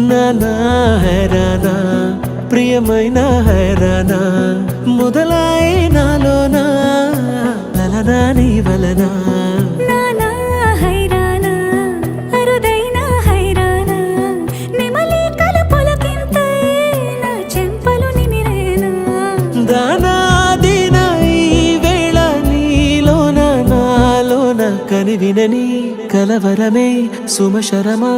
నానా హైరానా ప్రియమైన హైరానా మొదలై నాలోనా లలనా నీ వలనా నానా హైరానా అరుదైన హైరానా నెమలి కలుపులకింతై నా చెంపలు నిమిరేనా దానాదిన ఈ వేళ నీలోన నాలోన కనివినని కలవరమే సుమశరమా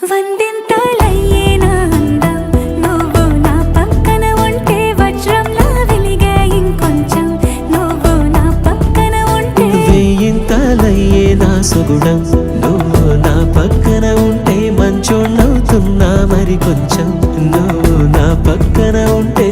వందింతలయ్యేనా అందం నువ్వు నా పక్కన ఉంటే వజ్రంలా వెలిగే ఇంకొంచెం నువ్వు నా పక్కన ఉంటే వేయింతలయ్యే నా సుగుణం నువ్వు నా పక్కన ఉంటే మంచోణ్ణవుతున్నా మరి కొంచెం నువ్వు నా పక్కన ఉంటే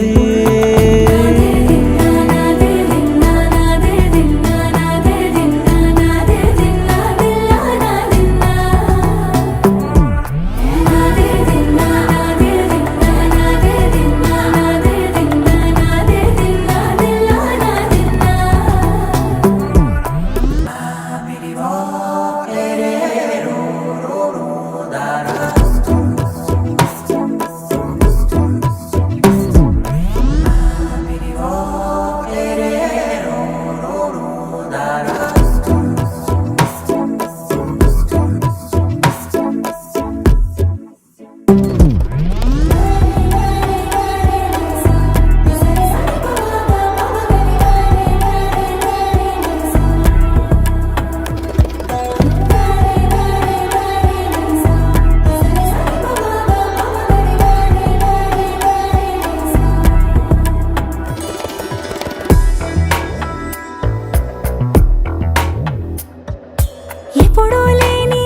ఎప్పుడూ లేని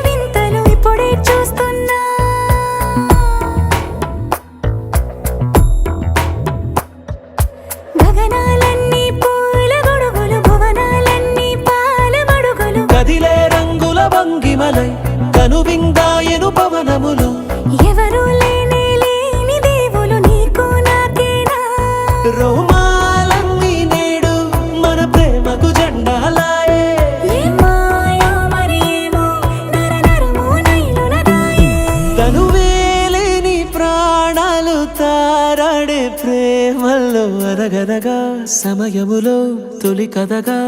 వింతలు ఇప్పుడే చూస్తున్నా గగనాలన్నీ పూల గొడుగులు భువనాలన్నీ పాల మడుగులు కదిలే రంగుల భంగిమలై కనువిందాయను పవనములు ఎవరూ లేని దేవులు నీకు నాకేనా రోమాలన్నీ నేడు మన ప్రేమకు జెండాలాయే ఏ మాయో మరి ఏమో నరనరమో నైలున దాయే తనువేలేని ప్రాణాలు తారాడే ప్రేమల్లో అరగరగా సమయములో తొలి కథగా